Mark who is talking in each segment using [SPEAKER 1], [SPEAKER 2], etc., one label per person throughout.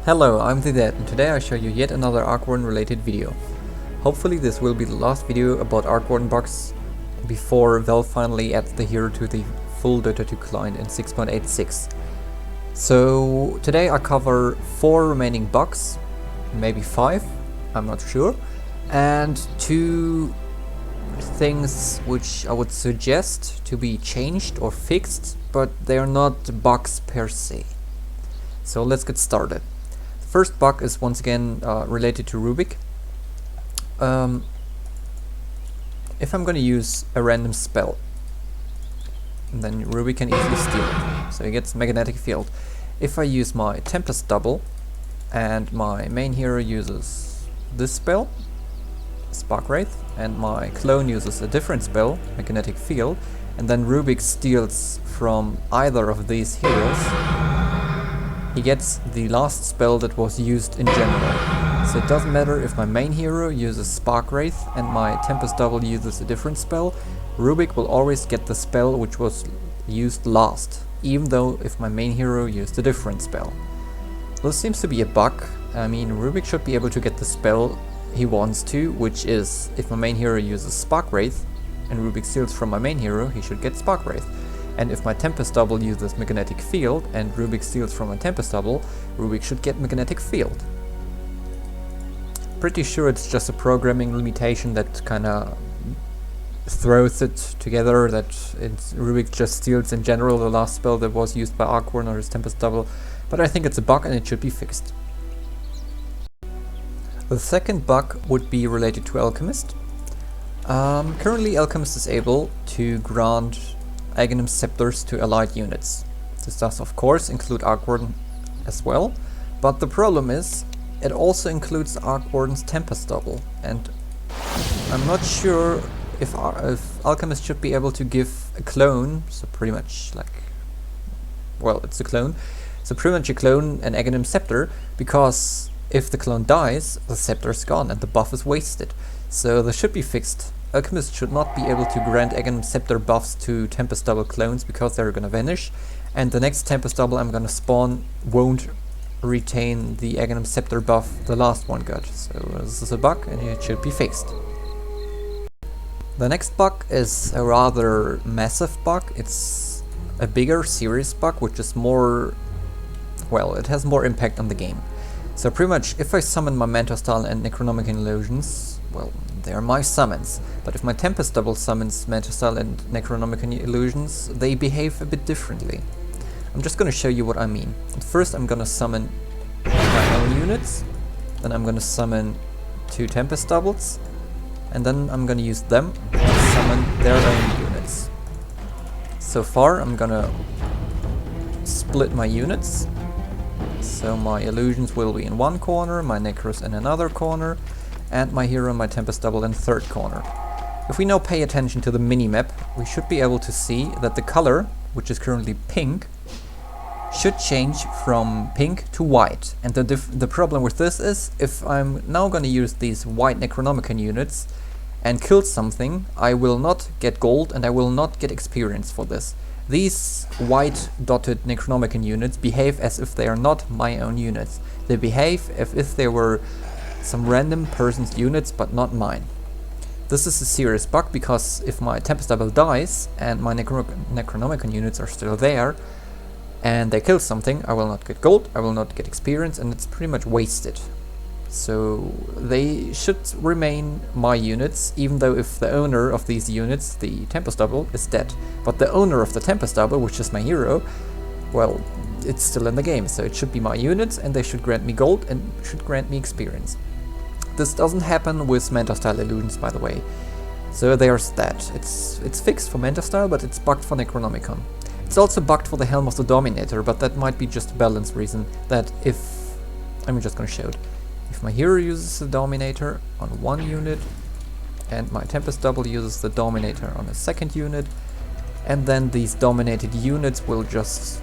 [SPEAKER 1] Hello, I'm Zett, and today I show you yet another Arc Warden related video. Hopefully this will be the last video about Arc Warden bugs before Valve finally adds the hero to the full Dota 2 client in 6.86. So today I cover 4 remaining bugs, maybe 5, I'm not sure, and 2 things which I would suggest to be changed or fixed, but they are not bugs per se. So let's get started. First bug is once again related to Rubik. If I'm going to use a random spell, then Rubik can easily steal it, so he gets magnetic field. If I use my Tempest double and my main hero uses this spell, Spark Wraith, and my clone uses a different spell, magnetic field, and then Rubik steals from either of these heroes, he gets the last spell that was used in general. So it doesn't matter if my main hero uses Spark Wraith and my Tempest double uses a different spell, Rubik will always get the spell which was used last, even though if my main hero used a different spell. This seems to be a bug. I mean, Rubik should be able to get the spell he wants to, which is if my main hero uses Spark Wraith and Rubik steals from my main hero, he should get Spark Wraith. And if my Tempest double uses magnetic field and Rubik steals from a Tempest double, Rubik should get magnetic field. Pretty sure it's just a programming limitation that kinda throws it together, that Rubik just steals in general the last spell that was used by Arc Warden or his Tempest double, but I think it's a bug and it should be fixed. The second bug would be related to Alchemist. Currently Alchemist is able to grant Aghanim Scepters to allied units. This does of course include Arc Warden as well, but the problem is it also includes Arc Warden's Tempest double, and I'm not sure if Alchemist should be able to give a clone, so pretty much like, well, it's a clone, so pretty much a clone an Aghanim Scepter, because if the clone dies, the scepter is gone and the buff is wasted. So this should be fixed. Alchemist should not be able to grant Aghanim Scepter buffs to Tempest double clones because they're gonna vanish, and the next Tempest double I'm gonna spawn won't retain the Aghanim Scepter buff the last one got. So this is a bug and it should be fixed. The next bug is a rather massive bug. It's a bigger, serious bug which is more, well, it has more impact on the game. So pretty much if I summon my Mentor Style and Necronomicon Illusions, well, they are my summons, but if my Tempest double summons Mentor Style and Necronomicon Illusions, they behave a bit differently. I'm just gonna show you what I mean. And first I'm gonna summon my own units, then I'm gonna summon 2 Tempest doubles, and then I'm gonna use them to summon their own units. So far I'm gonna split my units. So my illusions will be in one corner, my Necros in another corner, and my hero and my Tempest double in third corner. If we now pay attention to the minimap, we should be able to see that the color, which is currently pink, should change from pink to white. And the problem with this is, if I'm now going to use these white Necronomicon units and kill something, I will not get gold and I will not get experience for this. These white dotted Necronomicon units behave as if they are not my own units. They behave as if they were some random person's units, but not mine. This is a serious bug because if my Tempest double dies and my Necronomicon units are still there and they kill something, I will not get gold, I will not get experience, and it's pretty much wasted. So they should remain my units, even though if the owner of these units, the Tempest double, is dead. But the owner of the Tempest double, which is my hero, well, it's still in the game, so it should be my units and they should grant me gold and should grant me experience. This doesn't happen with Mentor Style Illusions, by the way. So there's that. It's fixed for Mentor Style, but it's bugged for Necronomicon. It's also bugged for the Helm of the Dominator, but that might be just a balance reason, that if... I'm just gonna show it. If my hero uses the Dominator on one unit, and my Tempest double uses the Dominator on a second unit, and then these dominated units will just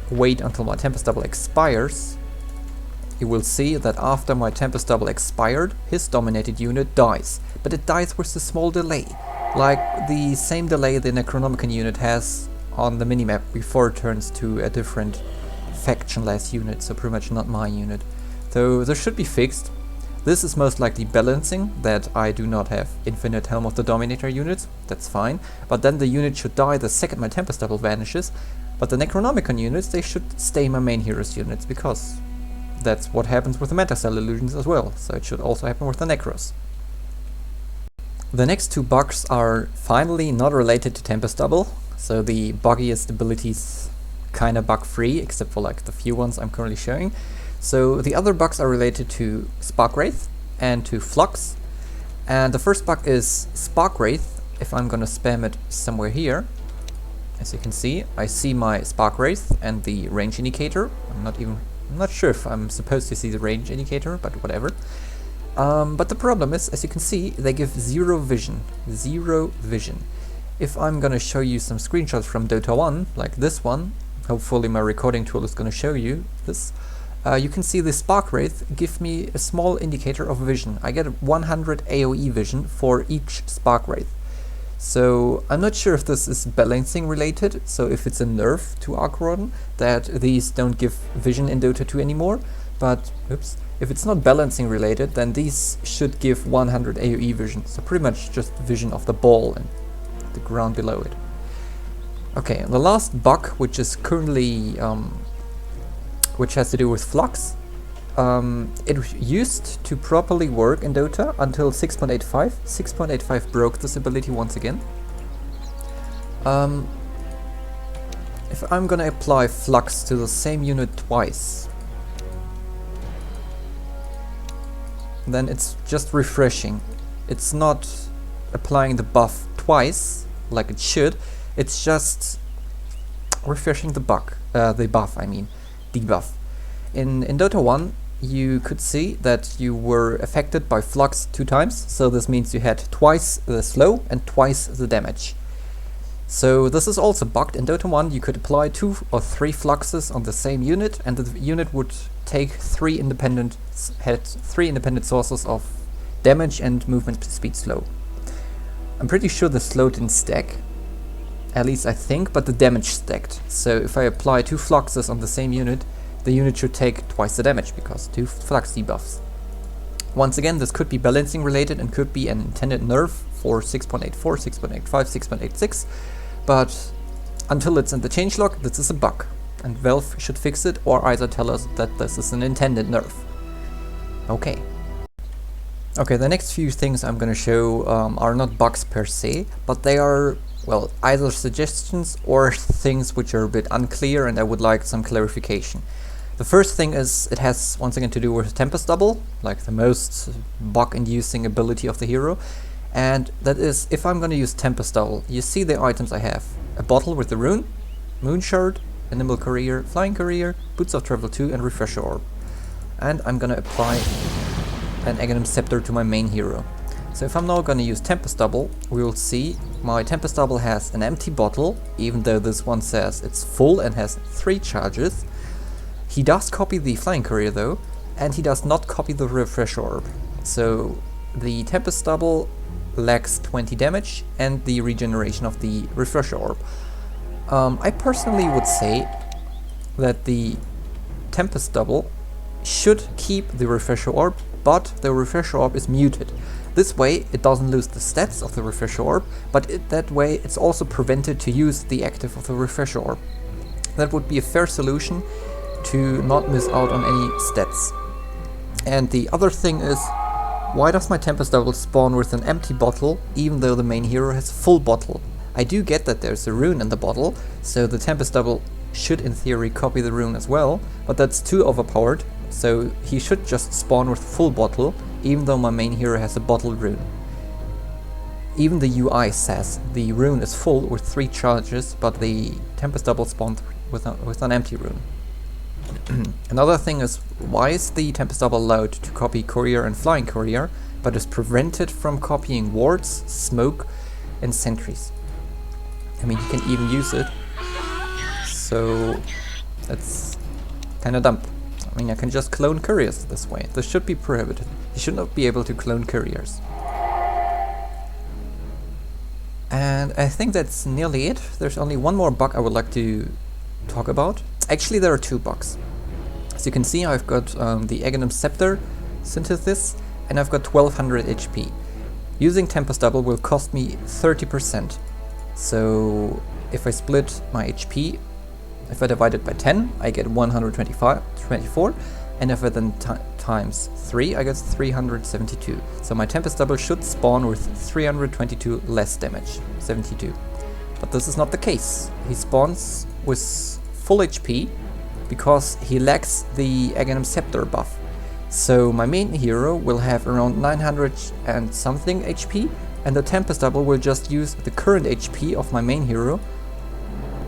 [SPEAKER 1] wait until my Tempest double expires, you will see that after my Tempest double expired, his dominated unit dies. But it dies with a small delay, like the same delay the Necronomicon unit has on the minimap before it turns to a different factionless unit, so pretty much not my unit. So this should be fixed. This is most likely balancing, that I do not have infinite Helm of the Dominator units, that's fine. But then the unit should die the second my Tempest Double vanishes. But the Necronomicon units, they should stay my main heroes units, because that's what happens with the Metacell illusions as well, so it should also happen with the Necros. The next two bugs are finally not related to Tempest Double, so the buggiest abilities kinda bug free, except for like the few ones I'm currently showing. So the other bugs are related to Spark Wraith and to Flux. And the first bug is Spark Wraith. If I'm gonna spam it somewhere here, as you can see, I see my Spark Wraith and the range indicator. I'm not sure if I'm supposed to see the range indicator, but whatever. But the problem is, as you can see, they give zero vision. Zero vision. If I'm gonna show you some screenshots from Dota 1, like this one, hopefully my recording tool is gonna show you this, you can see the Spark Wraith give me a small indicator of vision. I get 100 AoE vision for each Spark Wraith. So I'm not sure if this is balancing related, so if it's a nerf to Arc Warden, that these don't give vision in Dota 2 anymore, but oops, if it's not balancing related, then these should give 100 AoE vision, so pretty much just vision of the ball and the ground below it. Okay, the last bug, which is currently which has to do with Flux. It used to properly work in Dota until 6.85. 6.85 broke this ability once again. If I'm gonna apply Flux to the same unit twice, then it's just refreshing. It's not applying the buff twice, like it should. It's just refreshing the buff, I mean. Debuff. In Dota 1, you could see that you were affected by Flux 2 times, so this means you had twice the slow and twice the damage. So this is also bugged. In Dota 1 you could apply 2 or 3 Fluxes on the same unit, and the unit would take 3 independent sources of damage and movement speed slow. I'm pretty sure the slow didn't stack, at least I think, but the damage stacked. So if I apply 2 Fluxes on the same unit, the unit should take twice the damage, because 2 Flux debuffs. Once again, this could be balancing related and could be an intended nerf for 6.84, 6.85, 6.86, but until it's in the changelog, this is a bug, and Valve should fix it or either tell us that this is an intended nerf. Okay. Okay, the next few things I'm gonna show are not bugs per se, but they are, well, either suggestions or things which are a bit unclear and I would like some clarification. The first thing is, it has once again to do with Tempest Double, like the most bug-inducing ability of the hero. And that is, if I'm gonna use Tempest Double, you see the items I have. A bottle with the rune, Moon Shard, a Nimble Courier, Flying Courier, Boots of Travel 2 and Refresher Orb. And I'm gonna apply an Aghanim Scepter to my main hero. So if I'm now gonna use Tempest Double, we will see my Tempest Double has an empty bottle, even though this one says it's full and has 3 charges. He does copy the Flying Courier though, and he does not copy the Refresh Orb. So the Tempest Double lacks 20 damage and the regeneration of the Refresh Orb. I personally would say that the Tempest Double should keep the Refresher Orb, but the Refresher Orb is muted. This way it doesn't lose the stats of the Refresher Orb, but that way it's also prevented to use the active of the Refresher Orb. That would be a fair solution to not miss out on any stats. And the other thing is, why does my Tempest Double spawn with an empty bottle even though the main hero has a full bottle? I do get that there's a rune in the bottle, so the Tempest Double should in theory copy the rune as well, but that's too overpowered, so he should just spawn with a full bottle even though my main hero has a bottle rune. Even the UI says the rune is full with 3 charges, but the Tempest Double spawned with an empty rune. Another thing is, why is the Tempest Double allowed to copy Courier and Flying Courier, but is prevented from copying wards, smoke and sentries? I mean, you can even use it, so that's kinda dumb. I mean, I can just clone couriers this way. This should be prohibited. You should not be able to clone couriers. And I think that's nearly it. There's only one more bug I would like to talk about. Actually, there are two bugs. As you can see, I've got the Aghanim Scepter synthesis, and I've got 1200 HP. Using Tempest Double will cost me 30%. So if I split my HP, if I divide it by 10, I get 124, and if I then times 3, I get 372. So my Tempest Double should spawn with 322 less damage, 72. But this is not the case. He spawns with full HP because he lacks the Aghanim Scepter buff. So my main hero will have around 900 and something HP, and the Tempest Double will just use the current HP of my main hero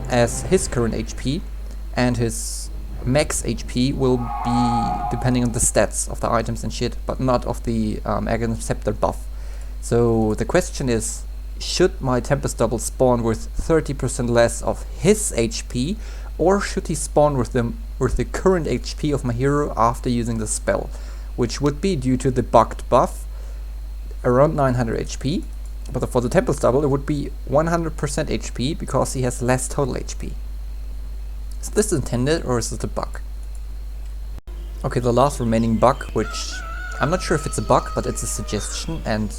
[SPEAKER 1] as his current HP, and his max HP will be depending on the stats of the items and shit, but not of the Aghanim Scepter buff. So the question is, should my Tempest Double spawn with 30% less of his HP, or should he spawn with the current HP of my hero after using the spell, which would be, due to the bugged buff, around 900 HP, but for the Tempest Double it would be 100% HP because he has less total HP. Is this intended or is it a bug? Okay, the last remaining bug, which I'm not sure if it's a bug, but it's a suggestion and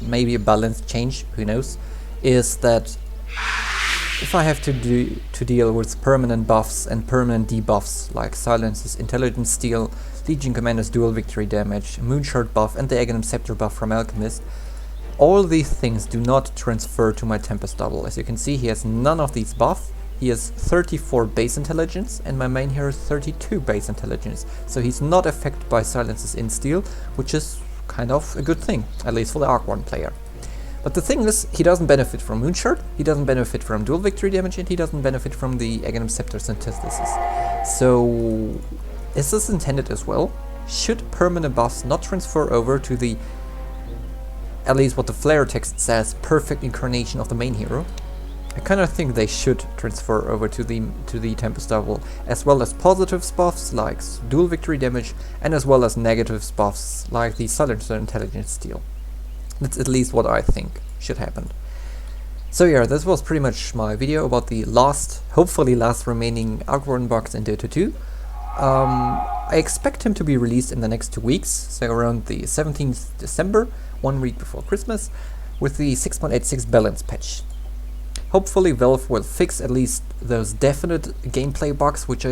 [SPEAKER 1] maybe a balance change, who knows, is that if I have to deal with permanent buffs and permanent debuffs like Silence's Intelligence Steal, Legion Commander's Dual Victory Damage, Moonshard buff and the Aghanim Scepter buff from Alchemist, all these things do not transfer to my Tempest Double. As you can see, he has none of these buffs. He has 34 base intelligence and my main hero has 32 base intelligence, so he's not affected by Silence's Insteal, which is kind of a good thing, at least for the Arc Warden player. But the thing is, he doesn't benefit from Moonshard, he doesn't benefit from Dual Victory Damage, and he doesn't benefit from the Aghanim Scepter synthesis. So is this intended as well? Should permanent buffs not transfer over to the, at least what the Flare text says, perfect incarnation of the main hero? I kind of think they should transfer over to the Tempest Double, as well as positive buffs like Dual Victory Damage, and as well as negative buffs like the Silencer Intelligence Steal. That's at least what I think should happen. So yeah, this was pretty much my video about the hopefully last remaining Arc Warden box in Dota 2. I expect him to be released in the next 2 weeks, so around the 17th December, 1 week before Christmas, with the 6.86 balance patch. Hopefully Valve will fix at least those definite gameplay bugs which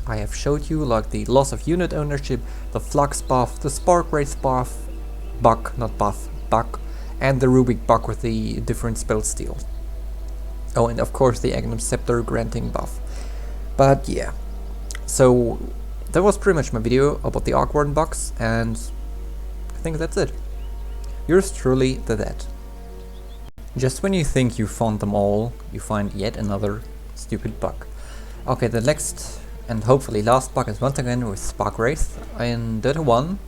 [SPEAKER 1] I have showed you, like the loss of unit ownership, the Flux buff, the Spark Wraith buff, bug, and the Rubik bug with the different spell steal. Oh, and of course the Aghanim Scepter granting buff. But yeah, so that was pretty much my video about the Arc Warden bugs, and I think that's it. Yours truly, the Zett. Just when you think you found them all, you find yet another stupid bug. Okay, the next and hopefully last bug is once again with Spark Wraith. In Dota 1,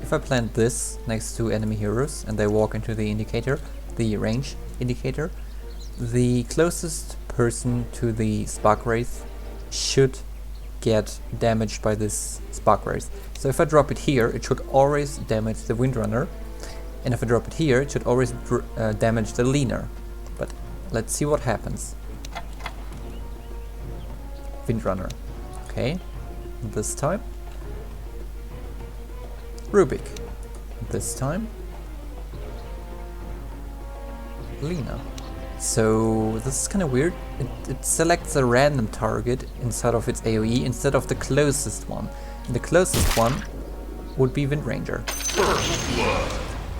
[SPEAKER 1] if I plant this next to enemy heroes and they walk into the indicator, the range indicator, the closest person to the Spark Wraith should get damaged by this Spark Wraith. So if I drop it here, it should always damage the Windrunner, and if I drop it here, it should always damage the Leaner. But let's see what happens. Windrunner. Okay, this time Rubik. This time Lina. So this is kind of weird. It selects a random target inside of its AoE instead of the closest one. And the closest one would be Windranger.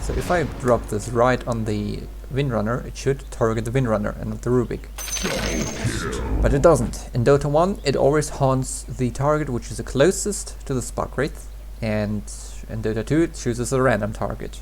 [SPEAKER 1] So if I drop this right on the Windrunner, it should target the Windrunner and not the Rubik. But it doesn't. In Dota 1, it always haunts the target which is the closest to the Spark Wraith, and in Dota 2 it chooses a random target.